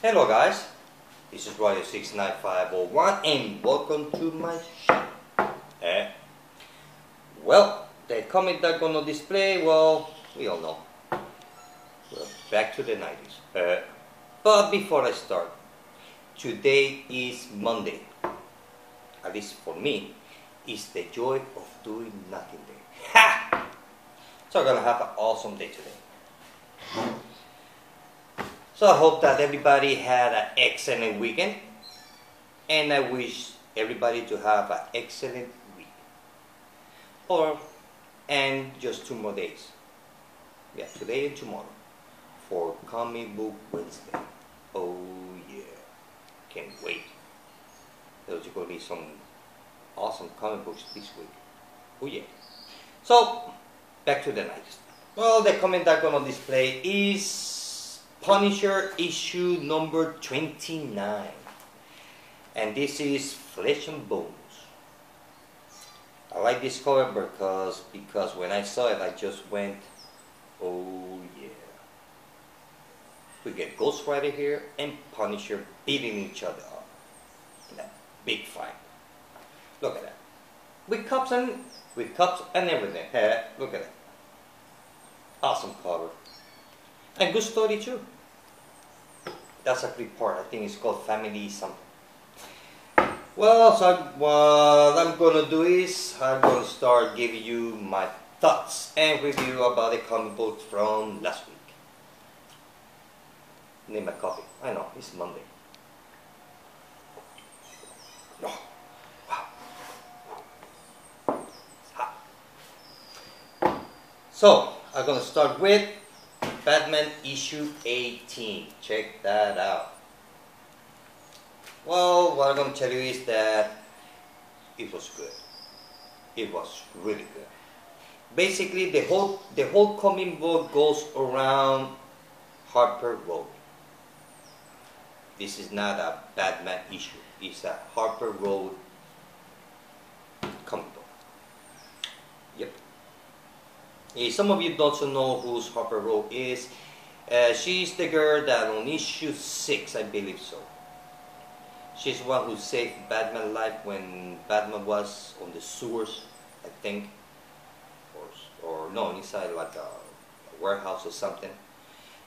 Hello guys, this is Radio69501 and welcome to my show. Well, the comic that gonna display, well, we all know. We're back to the 90s. But before I start, today is Monday. At least for me, it's the joy of doing nothing day. Ha! So I'm gonna have an awesome day today. So I hope that everybody had an excellent weekend, and I wish everybody to have an excellent week. And just 2 more days. Yeah, today and tomorrow for Comic Book Wednesday. Oh yeah, can't wait. There's going to be some awesome comic books this week. Oh yeah. So back to the night. Well, the comic that I'm gonna display is Punisher issue number 29, and this is Flesh and Bones. I like this cover because when I saw it I just went, oh yeah. We get Ghost Rider here and Punisher beating each other up in a big fight. Look at that, with cups and everything. Hey, look at that, awesome cover. And good story too. That's a great part. I think it's called Family something. Well, so what I'm gonna do is I'm gonna start giving you my thoughts and review about the comic book from last week. Need my coffee. I know it's Monday. Oh, wow. It's hot. So I'm gonna start with Batman issue 18. Check that out. Well, what I'm going to tell you is that it was good. It was really good. Basically, the whole comic book goes around Harper Road. This is not a Batman issue. It's a Harper Road comic book. Yep. Some of you don't know who Harper Road is. She's the girl that on issue 6, I believe so. She's the one who saved Batman's life when Batman was on the sewers, I think. Or no, inside like a warehouse or something.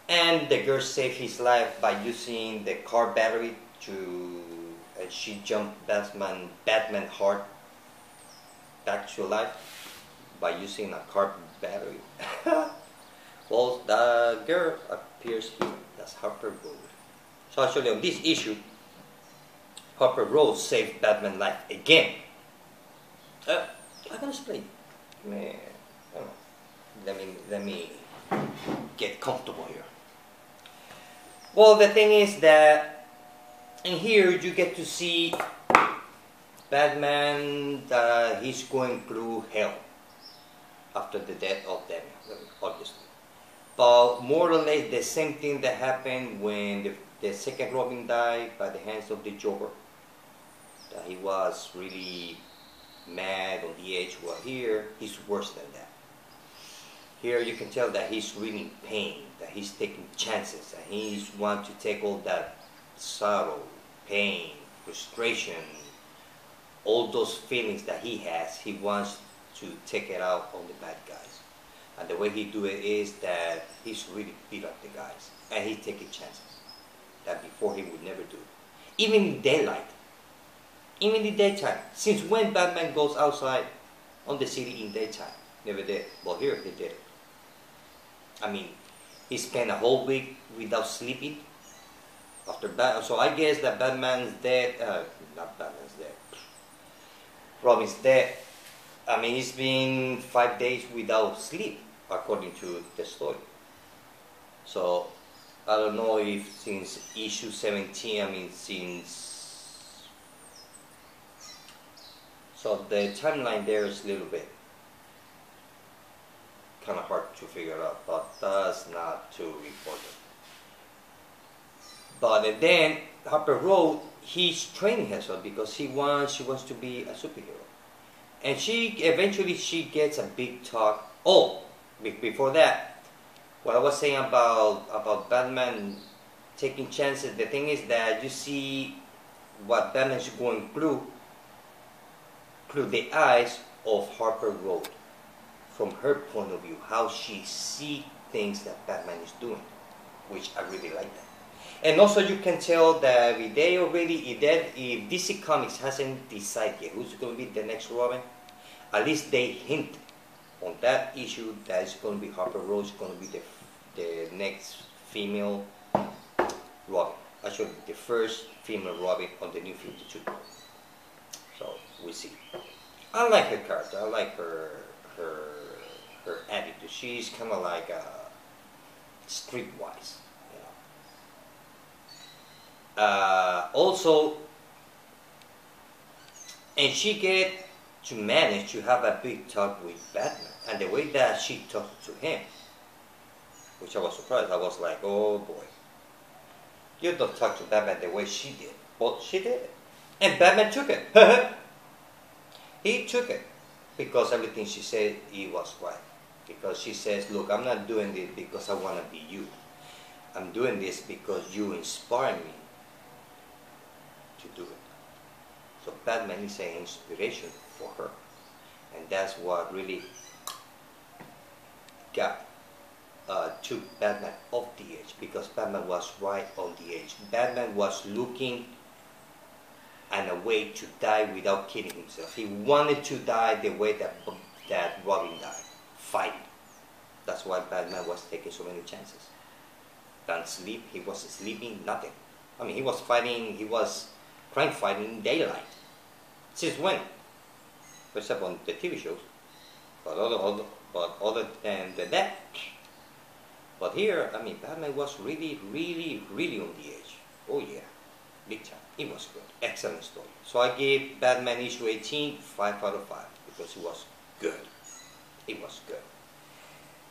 And the girl saved his life by using the car battery and she jumped Batman's heart back to life by using a car battery. Well, the girl appears here. That's Harper Road. So actually on this issue, Harper Road saved Batman's life again. I'm gonna explain. Man, let me get comfortable here. Well, the thing is that in here you get to see Batman. He's going through hell after the death of them, obviously. But more or less the same thing that happened when the second Robin died by the hands of the Joker. That he was really mad on the edge. Well, here he's worse than that. Here you can tell that he's really in pain, that he's taking chances, and he's want to take all that sorrow, pain, frustration, all those feelings that he has, he wants to take it out on the bad guys. And the way he do it is that he's really beat up the guys, and he's taking chances that before he would never do. Even in daylight, even in daytime. Since when Batman goes outside on the city in daytime? Never did. Well, here he did it. I mean, he spent a whole week without sleeping after Batman. So I guess that Batman's dead. Not Batman's dead. Robin's dead. I mean, he's been 5 days without sleep, according to the story. So, I don't know if since issue 17, I mean, so the timeline there is a little bit kind of hard to figure out, but that's not too important. But then, Harper Road, he's training herself because she wants to be a superhero. And eventually she gets a big talk. Oh, before that, what I was saying about Batman taking chances. The thing is that you see what Batman is going through the eyes of Harper Road, from her point of view, how she sees things that Batman is doing, which I really like that. And also you can tell that they already, if DC Comics hasn't decided yet who's going to be the next Robin, at least they hint on that issue that it's going to be Harper Rose, going to be the next female Robin. Actually, the first female Robin on the New 52. So we'll see. I like her character. I like her attitude. She's kind of like streetwise. Also, and she get to manage to have a big talk with Batman, and the way that she talked to him, which I was surprised. I was like, oh boy, you don't talk to Batman the way she did. But she did it, and Batman took it. He took it because everything she said, he was right. Because she says, look, I'm not doing this because I want to be you. I'm doing this because you inspire me to do it. So Batman is an inspiration for her, and that's what really took Batman off the edge, because Batman was right on the edge. Batman was looking at a way to die without killing himself. He wanted to die the way that Robin died, fighting. That's why Batman was taking so many chances. Don't sleep, he was sleeping, nothing. I mean, he was fighting, he was crime fighting in daylight. Since when? Except on the TV shows. But other than that. But here, I mean, Batman was really, really, really on the edge. Oh yeah, big time. It was good. Excellent story. So I gave Batman issue 18 5 out of 5 because it was good. It was good.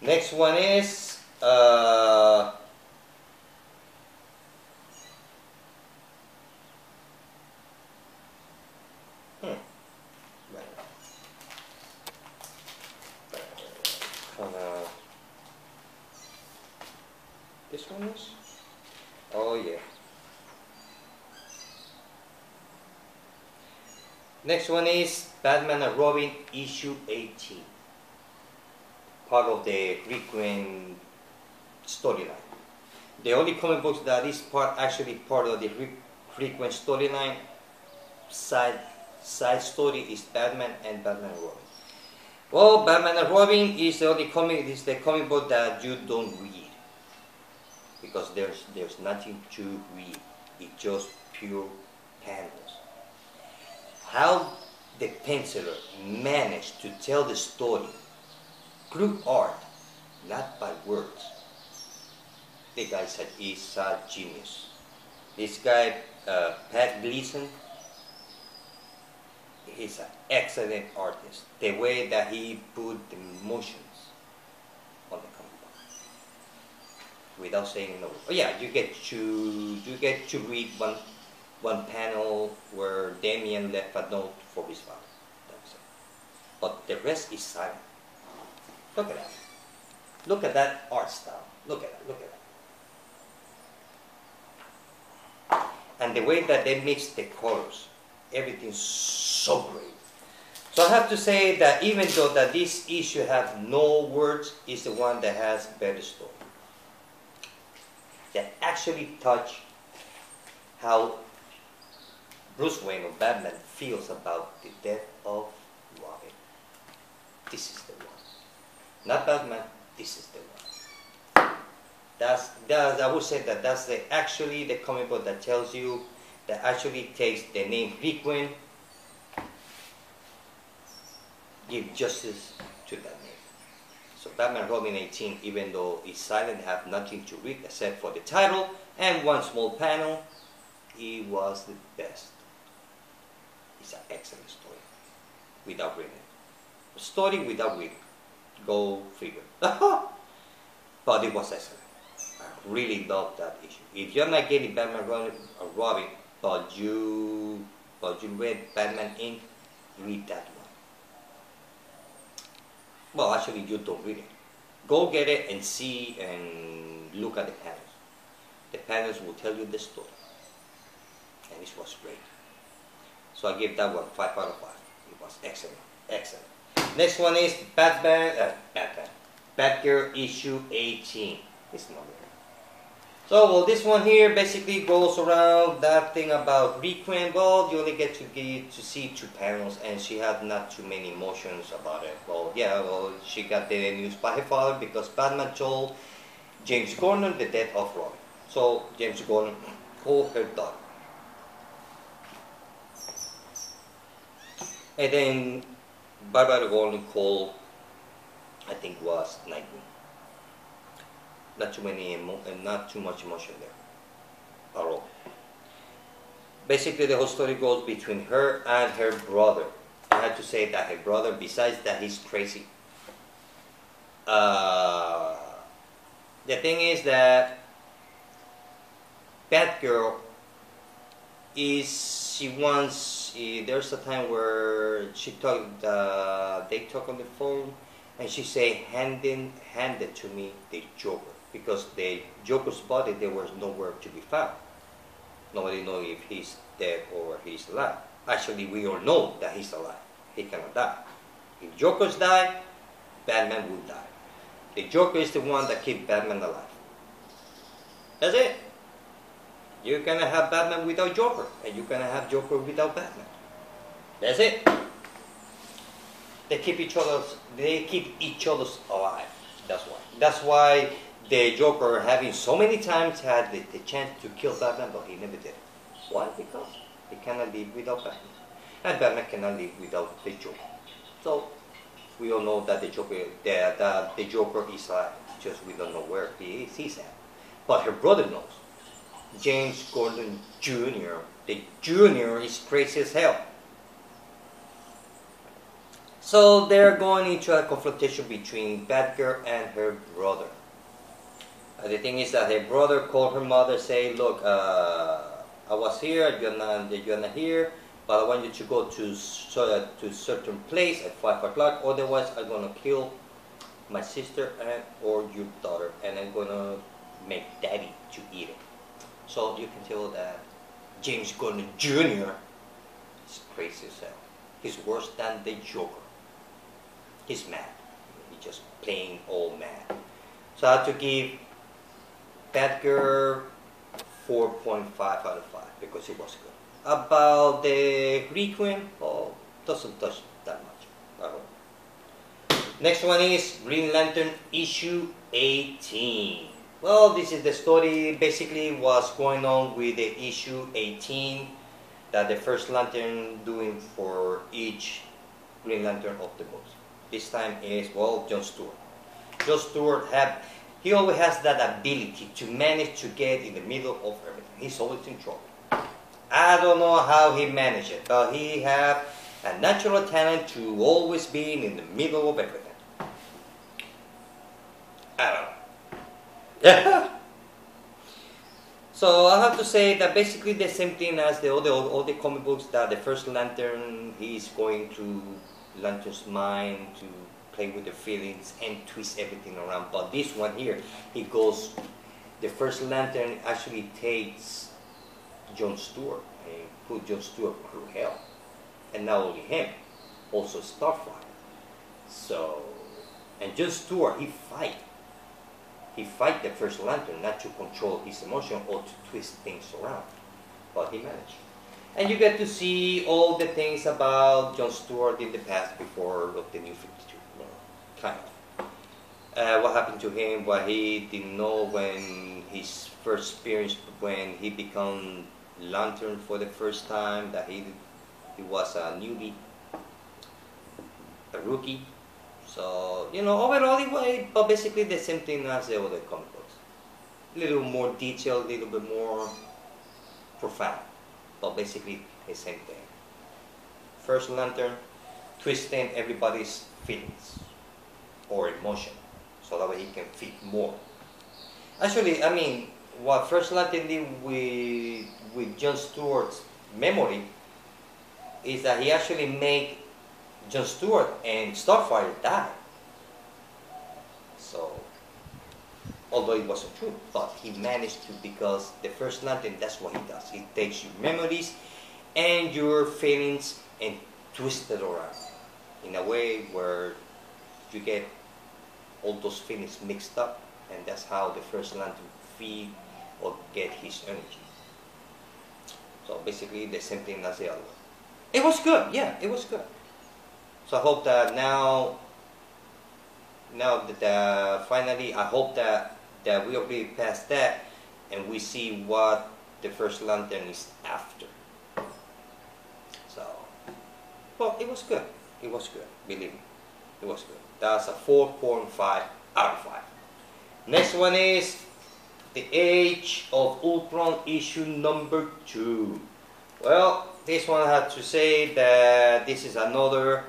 Next one is this one is? Oh yeah. Next one is Batman and Robin issue 18. Part of the Requiem storyline. The only comic books that is actually part of the Requiem storyline side story is Batman and Batman and Robin. Well, Batman and Robin is the only comic book that you don't read, because there's nothing to read. It's just pure panels. How the penciler managed to tell the story through art, not by words. The guy is a genius. This guy, Pat Gleason, he's an excellent artist. The way that he put the emotions on the comic book without saying no. Oh yeah, you get to read one panel where Damian left a note for his father. That's it. But the rest is silent. Look at that. Look at that art style. Look at that. Look at that. And the way that they mix the colors, everything's so great. So I have to say that even though that this issue have no words, is the one that has better story. That actually touch how Bruce Wayne or Batman feels about the death of Robin. This is the one. Not Batman, this is the one. I would say that that's actually the comic book that tells you, that actually takes the name Requiem, give justice to that name. So Batman Robin 18, even though it's silent, have nothing to read except for the title and one small panel, it was the best. It's an excellent story, without reading. A story without reading. Go figure. But it was excellent. I really loved that issue. If you're not getting Batman Robin, but you read Batman Inc., read that one. Well, actually, you don't read it. Go get it and see and look at the panels. the panels will tell you the story. And it was great. So I give that one 5 out of 5. It was excellent. Excellent. Next one is Batgirl issue 18. It's not there. So, well, this one here basically goes around that thing about Requiem. Well, you only get to see 2 panels, and she had not too many emotions about it. Well, yeah, well, she got the news by her father because Batman told James Gordon the death of Robin. So, James Gordon called her daughter. And then Barbara Gordon called, I think, was Nightwing. Not too much emotion there at all. Basically, the whole story goes between her and her brother. I have to say that her brother, besides that he's crazy, the thing is that Batgirl there's a time where they talk on the phone, and she say, hand it to me the Joker, because the Joker's body, there was nowhere to be found. Nobody knows if he's dead or he's alive. Actually, we all know that he's alive. He cannot die. If Joker's die, Batman will die. The Joker is the one that keeps Batman alive. That's it. You're gonna have Batman without Joker, and you're gonna have Joker without Batman. That's it. They keep each other's alive. That's why. That's why the Joker, having so many times, had the chance to kill Batman, but he never did it. Why? Because he cannot live without Batman, and Batman cannot live without the Joker. So we all know that the Joker is alive. Just we don't know where he's at. But her brother knows. James Gordon Jr. The Jr. is crazy as hell. So they're going into a confrontation between Batgirl and her brother. The thing is that her brother called her mother, say, look, I was here, you're not here, but I want you to go to certain place at 5 o'clock, otherwise I'm going to kill my sister or your daughter, and I'm going to make daddy to eat it. So you can tell that James Gordon Jr. is crazy as hell. He's worse than the Joker. He's mad. He's just plain old mad. So I have to give Batgirl 4.5 out of 5 because it was good. About the Requiem, doesn't touch that much at all. Next one is Green Lantern issue 18. Well, this is the story, basically what's going on with the issue 18 that the first Lantern doing for each Green Lantern of the books. This time is, well, John Stewart. John Stewart he always has that ability to manage to get in the middle of everything. He's always in trouble. I don't know how he managed it, but he has a natural talent to always be in the middle of everything. I don't know. Yeah. So I have to say that basically the same thing as all the comic books, that the first Lantern, he's going to Lantern's mind to play with the feelings and twist everything around. But this one here, the first Lantern actually takes John Stewart and put John Stewart through hell. And not only him, also Starfire. So, and John Stewart, he fight the first Lantern, not to control his emotion or to twist things around, but he managed. And you get to see all the things about John Stewart in the past before the New 52, kind of. What happened to him, what he didn't know when his first experience, when he became Lantern for the first time, that he was a newbie, a rookie. So, overall but basically the same thing as the other comic books. A little more detailed, a little bit more profound, but basically the same thing. First Lantern, twisting everybody's feelings or emotion, so that way he can fit more. Actually, I mean, what First Lantern did with John Stewart's memory is that he actually made John Stewart and Starfire die. So although it wasn't true, but he managed to, because the first lantern, that's what he does. He takes your memories and your feelings and twists it around in a way where you get all those feelings mixed up, and that's how the first lantern feed or get his energy. So basically the same thing as the other one. It was good, yeah, it was good. So I hope that now that finally, I hope that we'll be past that and we see what the first lantern is after. So, well, it was good. It was good, believe me. It was good. That's a 4.5 out of 5. Next one is The Age of Ultron issue number 2. Well, this one I have to say that this is another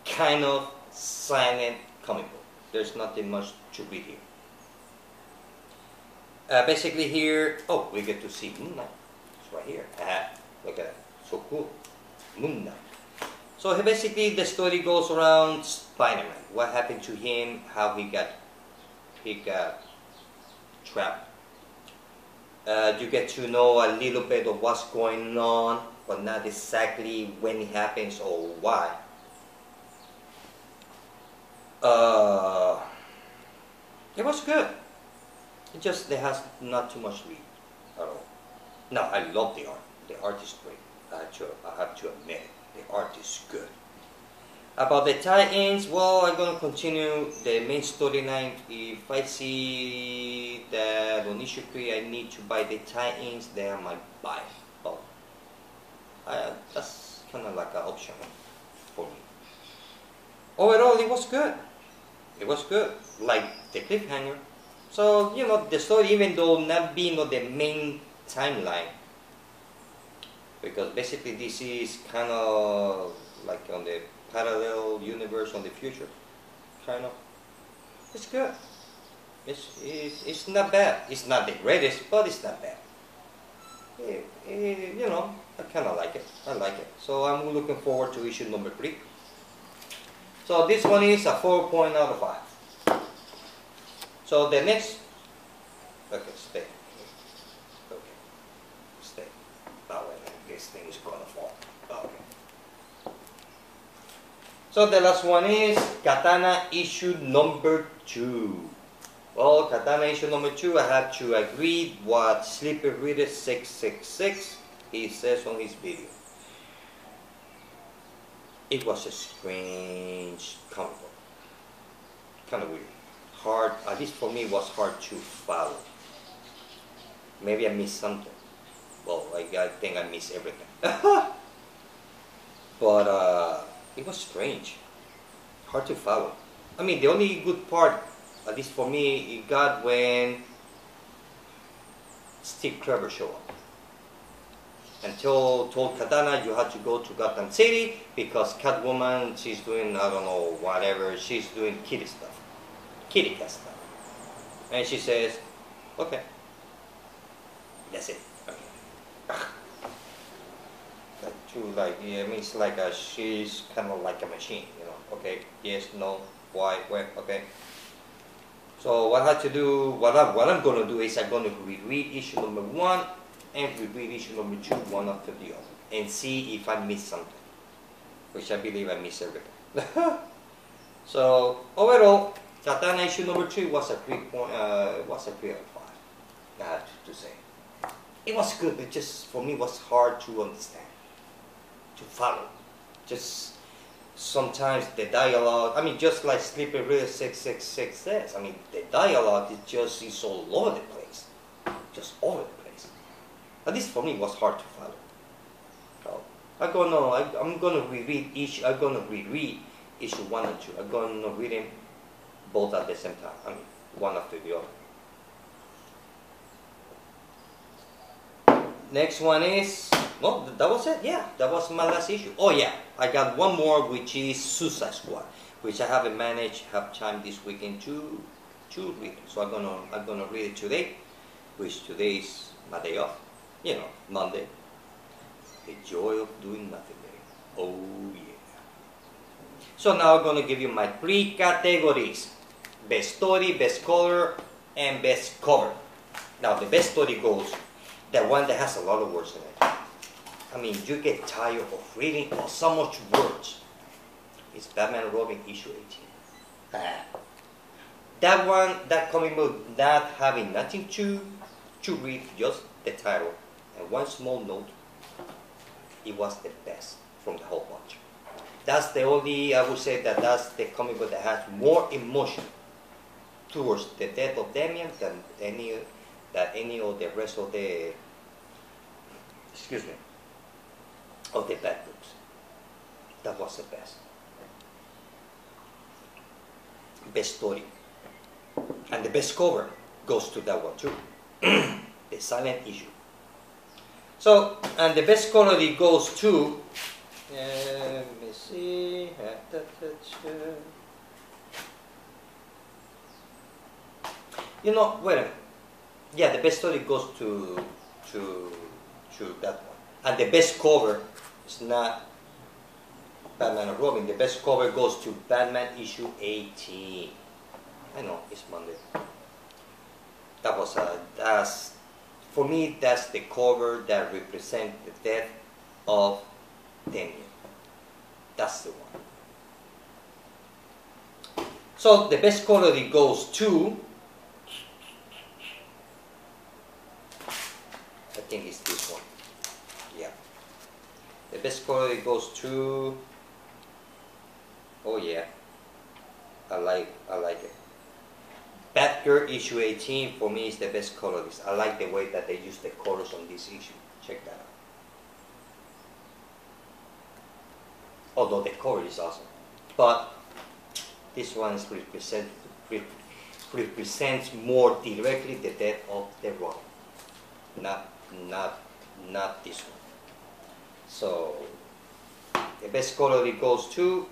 kind of silent comic book. There's nothing much to read here. Basically here, oh, we get to see Moon Knight. It's right here. Look at that. So cool. Moon Knight. So basically the story goes around Spider-Man. What happened to him, how he got trapped. You get to know a little bit of what's going on, but not exactly when it happens or why. It was good. It just, there has not too much read at all. No, I love the art. The art is great. I have to admit it. The art is good. About the tie-ins, well, I'm going to continue the main storyline. If I see that on issue 3 I need to buy the tie-ins, then I might buy it. But that's kind of like an option for me. Overall, it was good. It was good. Like the cliffhanger. So, you know, the story, even though not being on the main timeline, because basically this is kind of like on the parallel universe on the future, kind of. It's good. It's not bad. It's not the greatest, but it's not bad. You know, I kind of like it. I like it. So I'm looking forward to issue number 3. So this one is a 4 out of 5. So the next, okay, stay. Okay, stay. That way, this thing is gonna fall. Okay. So the last one is Katana issue number 2. Well, Katana issue number 2, I have to agree what Sleepy Reader 666 he says on his video. It was a strange comic book. Kind of weird. Hard, at least for me, it was hard to follow. Maybe I missed something. Well, I think I missed everything. But it was strange. Hard to follow. I mean, the only good part, at least for me, it got when Steve Trevor showed up. And told Katana you had to go to Gotham City because Catwoman, she's doing, I don't know, whatever, she's doing kitty stuff. Kitty cat stuff. And she says, okay. That's it. Okay. Like, yeah, I mean, it's like she's kind of like a machine, you know. Okay, yes, no, why, where, okay. So what I had to do, what I'm going to do is I'm going to reread issue number 1 and reread issue number 2, one after the other, and see if I missed something, which I believe I missed everything. So overall, Katana issue number 2 was a 3 out of 5. I have to say, it was good, but just for me was hard to understand, to follow. Just sometimes the dialogue, I mean, just like Sleepy Reader 666 says, I mean, the dialogue is all over the place, just all over the place. At least for me, it was hard to follow. So I'm gonna reread issue 1 and 2. I'm gonna read them both at the same time. I mean, one after the other. Next one is, well, that was it. Yeah, that was my last issue. Oh yeah, I got one more, which is Suicide Squad, which I haven't have time this weekend to read it. So I'm gonna read it today, which today is my day off. You know, Monday. The joy of doing nothing day. Oh yeah. So now I'm gonna give you my 3 categories: best story, best color, and best cover. Now the best story goes the one that has a lot of words in it. I mean, you get tired of reading so much words. It's Batman and Robin issue 18. That one, that comic book, not having nothing to read, just the title and one small note, it was the best from the whole bunch. That's the only, I would say that that's the comic book that has more emotion towards the death of Damian than any of the rest of the, of the bad books. That was the best. Best story. And the best cover goes to that one too. The silent issue. So, and the best quality goes to, let me see, you know, wait a minute. Yeah, the best story goes to that one. And the best cover is not Batman and Robin. The best cover goes to Batman issue 18. I know, it's Monday. That was that's, for me, that's the cover that represents the death of Damian. That's the one. So the best quality goes to, I think it's this one. Yeah. The best quality goes to, oh yeah, I like it. Batgirl issue 18 for me is the best colorist. I like the way that they use the colors on this issue. Check that out. Although the cover is awesome, but this one represents more directly the death of the Robin, not this one. So the best quality goes to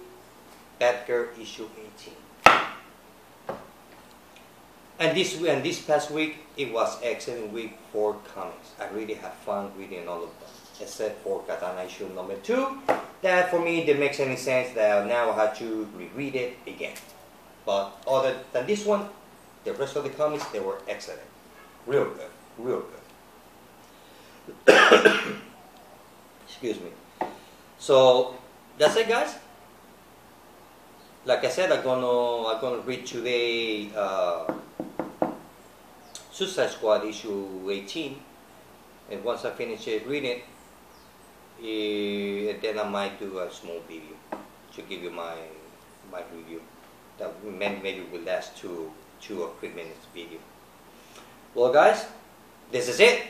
Batgirl issue 18. And this past week, it was excellent week for comics. I really had fun reading all of them, except for Katana issue number 2. That for me didn't make any sense. That now I had to reread it again. But other than this one, the rest of the comics, they were excellent. Real good. Real good. Excuse me. So that's it, guys. Like I said, I'm gonna read today Suicide Squad issue 18, and once I finish reading it, then I might do a small video to give you my review. That maybe will last 2 or 3 minutes video. Well, guys, this is it.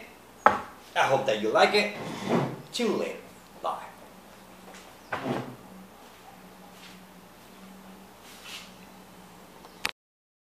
I hope that you like it. See you later.